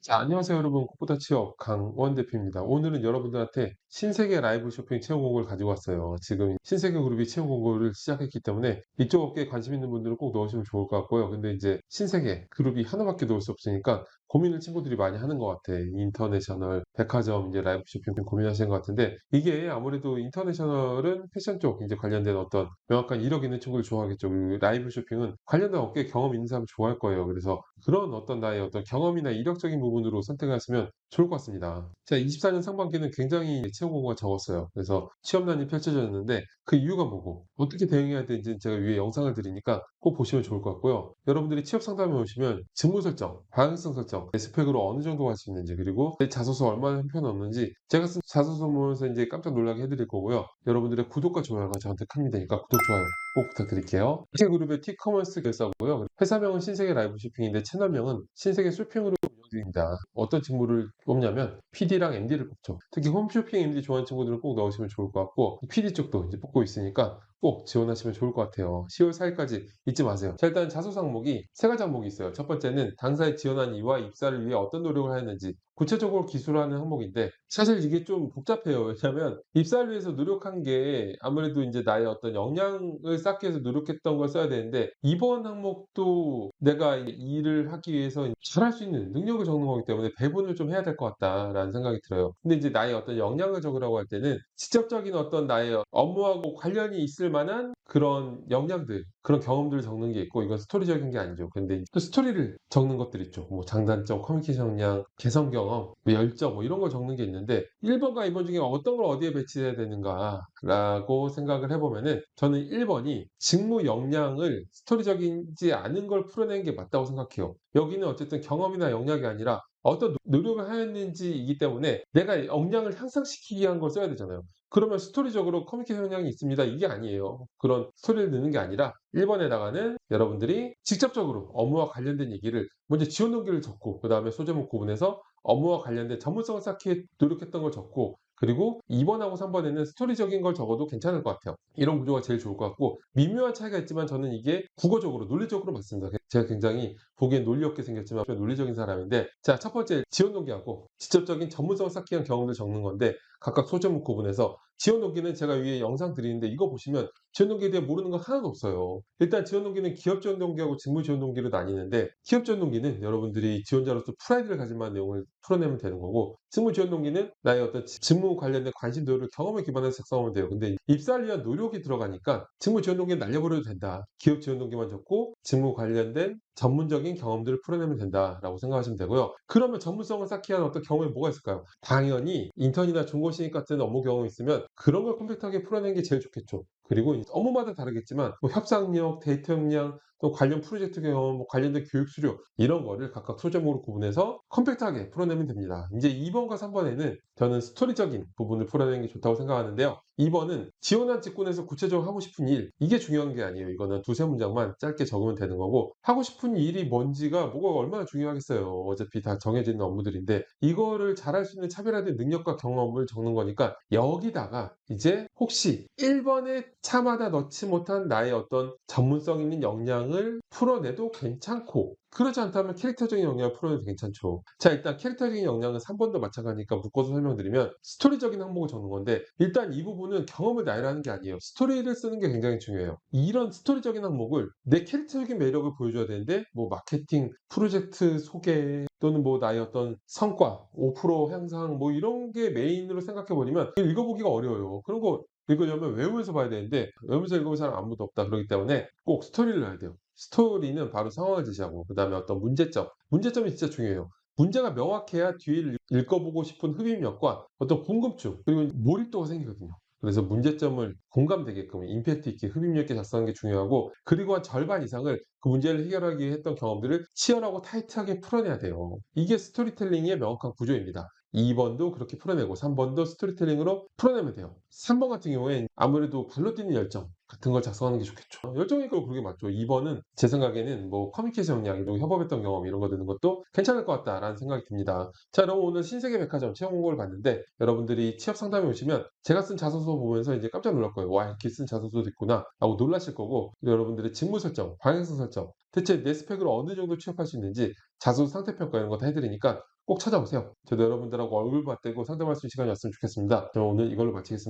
자, 안녕하세요 여러분. 꽃보다 취업 강원 대표입니다. 오늘은 여러분들한테 신세계 라이브 쇼핑 채용 공고를 가지고 왔어요. 지금 신세계 그룹이 채용 공고를 시작했기 때문에 이쪽 업계에 관심 있는 분들은 꼭 넣으시면 좋을 것 같고요. 근데 이제 신세계 그룹이 하나밖에 넣을 수 없으니까 고민을 친구들이 많이 하는 것 같아. 인터내셔널, 백화점, 이제 라이브 쇼핑 고민하시는 것 같은데, 이게 아무래도 인터내셔널은 패션 쪽 이제 관련된 어떤 명확한 이력 있는 친구를 좋아하겠죠. 그리고 라이브 쇼핑은 관련된 업계 경험 있는 사람 좋아할 거예요. 그래서 그런 어떤 나의 어떤 경험이나 이력적인 부분으로 선택하시면 좋을 것 같습니다. 자, 24년 상반기는 굉장히 채용 공고가 적었어요. 그래서 취업난이 펼쳐졌는데 그 이유가 뭐고 어떻게 대응해야 되는지 제가 위에 영상을 드리니까 꼭 보시면 좋을 것 같고요. 여러분들이 취업 상담에 오시면 직무 설정, 방향성 설정, 내 스펙으로 어느 정도 할 수 있는지, 그리고 내 자소서 얼마나 한 편 넣는지 제가 쓴 자소서 보면서 이제 깜짝 놀라게 해드릴 거고요. 여러분들의 구독과 좋아요가 저한테 큰 힘이 되니까 구독, 좋아요 꼭 부탁드릴게요. 신세그룹의 티커머스 결사고요. 회사명은 신세계 라이브 쇼핑인데 채널명은 신세계 쇼핑으로 운영드립니다. 어떤 직무를 뽑냐면 PD랑 MD를 뽑죠. 특히 홈쇼핑 MD 좋아하는 친구들은 꼭 넣으시면 좋을 것 같고, PD 쪽도 이제 뽑고 있으니까 꼭 지원하시면 좋을 것 같아요. 10월 4일까지 잊지 마세요. 자, 일단 자소서 항목이 세 가지 항목이 있어요. 첫 번째는 당사에 지원한 이유와 입사를 위해 어떤 노력을 하였는지 구체적으로 기술하는 항목인데, 사실 이게 좀 복잡해요. 왜냐하면 입사를 위해서 노력한 게 아무래도 이제 나의 어떤 역량을 쌓기 위해서 노력했던 걸 써야 되는데, 이번 항목도 내가 이 일을 하기 위해서 잘할 수 있는 능력을 적는 거기 때문에 배분을 좀 해야 될 것 같다라는 생각이 들어요. 근데 이제 나의 어떤 역량을 적으라고 할 때는 직접적인 어떤 나의 업무하고 관련이 있을 만한 그런 역량들, 그런 경험들을 적는 게 있고, 이건 스토리적인 게 아니죠. 근데 또 스토리를 적는 것들 있죠. 뭐 장단점, 커뮤니케이션 역량, 개성 경험, 뭐 열정, 뭐 이런 걸 적는 게 있는데, 1번과 2번 중에 어떤 걸 어디에 배치해야 되는가라고 생각을 해보면은, 저는 1번이 직무 역량을 스토리적이지 않은 걸 풀어내는 게 맞다고 생각해요. 여기는 어쨌든 경험이나 역량이 아니라 어떤 노력을 하였는지이기 때문에 내가 역량을 향상시키기 위한 걸 써야 되잖아요. 그러면 스토리적으로 커뮤니케이션 역량이 있습니다, 이게 아니에요. 그런 스토리를 넣는 게 아니라 1번에다가는 여러분들이 직접적으로 업무와 관련된 얘기를 먼저 지원 동기를 적고, 그 다음에 소제목 구분해서 업무와 관련된 전문성을 쌓기 노력했던 걸 적고, 그리고 2번하고 3번에는 스토리적인 걸 적어도 괜찮을 것 같아요. 이런 구조가 제일 좋을 것 같고, 미묘한 차이가 있지만 저는 이게 국어적으로 논리적으로 맞습니다. 제가 굉장히 보기엔 논리 없게 생겼지만 논리적인 사람인데, 자, 첫 번째 지원 동기하고 직접적인 전문성을 쌓기 위한 경험을 적는 건데, 각각 소제목 구분해서 지원 동기는 제가 위에 영상 드리는데 이거 보시면 지원 동기에 대해 모르는 거 하나도 없어요. 일단 지원 동기는 기업 지원 동기하고 직무 지원 동기로 나뉘는데, 기업 지원 동기는 여러분들이 지원자로서 프라이드를 가질 만한 내용을 풀어내면 되는 거고, 직무 지원 동기는 나의 어떤 직무 관련된 관심도를 경험에 기반해서 작성하면 돼요. 근데 입사를 위한 노력이 들어가니까 직무 지원 동기는 날려버려도 된다, 기업 지원 동기만 적고 직무 관련된 전문적인 경험들을 풀어내면 된다라고 생각하시면 되고요. 그러면 전문성을 쌓기 위한 어떤 경험이 뭐가 있을까요? 당연히 인턴이나 중고신입 같은 업무 경험이 있으면 그런 걸 컴팩트하게 풀어내는 게 제일 좋겠죠. 그리고 업무마다 다르겠지만 뭐 협상력, 데이터 역량, 또 관련 프로젝트 경험, 뭐 관련된 교육 수료, 이런 거를 각각 소제목으로 구분해서 컴팩트하게 풀어내면 됩니다. 이제 2번과 3번에는 저는 스토리적인 부분을 풀어내는 게 좋다고 생각하는데요. 2번은 지원한 직군에서 구체적으로 하고 싶은 일, 이게 중요한 게 아니에요. 이거는 두세 문장만 짧게 적으면 되는 거고, 하고 싶은 일이 뭔지가 뭐가 얼마나 중요하겠어요. 어차피 다 정해져 있는 업무들인데, 이거를 잘할 수 있는 차별화된 능력과 경험을 적는 거니까, 여기다가 이제 혹시 1번에 차마다 넣지 못한 나의 어떤 전문성 있는 역량을 풀어내도 괜찮고, 그렇지 않다면 캐릭터적인 역량을 풀어내도 괜찮죠. 자, 일단 캐릭터적인 역량은 3번도 마찬가지니까 묶어서 설명드리면, 스토리적인 항목을 적는 건데, 일단 이 부분은 경험을 나열하는 게 아니에요. 스토리를 쓰는 게 굉장히 중요해요. 이런 스토리적인 항목을 내 캐릭터적인 매력을 보여줘야 되는데, 뭐 마케팅, 프로젝트 소개, 또는 뭐 나의 어떤 성과, 5% 향상, 뭐 이런 게 메인으로 생각해 버리면 읽어보기가 어려워요. 그런 거 읽으려면 외우면서 봐야 되는데, 외우면서 읽어볼 사람 아무도 없다 그러기 때문에 꼭 스토리를 해야 돼요. 스토리는 바로 상황을 제시하고, 그다음에 어떤 문제점이 진짜 중요해요. 문제가 명확해야 뒤를 읽어보고 싶은 흡입력과 어떤 궁금증, 그리고 몰입도가 생기거든요. 그래서 문제점을 공감되게끔 임팩트 있게 흡입력 있게 작성하는 게 중요하고, 그리고 한 절반 이상을 그 문제를 해결하기 위해 했던 경험들을 치열하고 타이트하게 풀어내야 돼요. 이게 스토리텔링의 명확한 구조입니다. 2번도 그렇게 풀어내고 3번도 스토리텔링으로 풀어내면 돼요. 3번 같은 경우엔 아무래도 발로 뛰는 열정 같은 걸 작성하는 게 좋겠죠. 열정이니까 그게 맞죠. 2번은 제 생각에는 뭐 커뮤니케이션 역량, 그리고 협업했던 경험, 이런 거 드는 것도 괜찮을 것 같다라는 생각이 듭니다. 자, 그럼 오늘 신세계 백화점 채용 공고를 봤는데, 여러분들이 취업 상담에 오시면 제가 쓴 자소서 보면서 이제 깜짝 놀랄 거예요. 와, 이렇게 쓴 자소서도 있구나 라고 놀라실 거고, 여러분들의 직무 설정, 방향성 설정, 대체 내 스펙으로 어느 정도 취업할 수 있는지 자소서 상태 평가 이런 거 다 해드리니까 꼭 찾아보세요. 저도 여러분들하고 얼굴 맞대고 상담할 수 있는 시간이었으면 좋겠습니다. 저는 오늘 이걸로 마치겠습니다.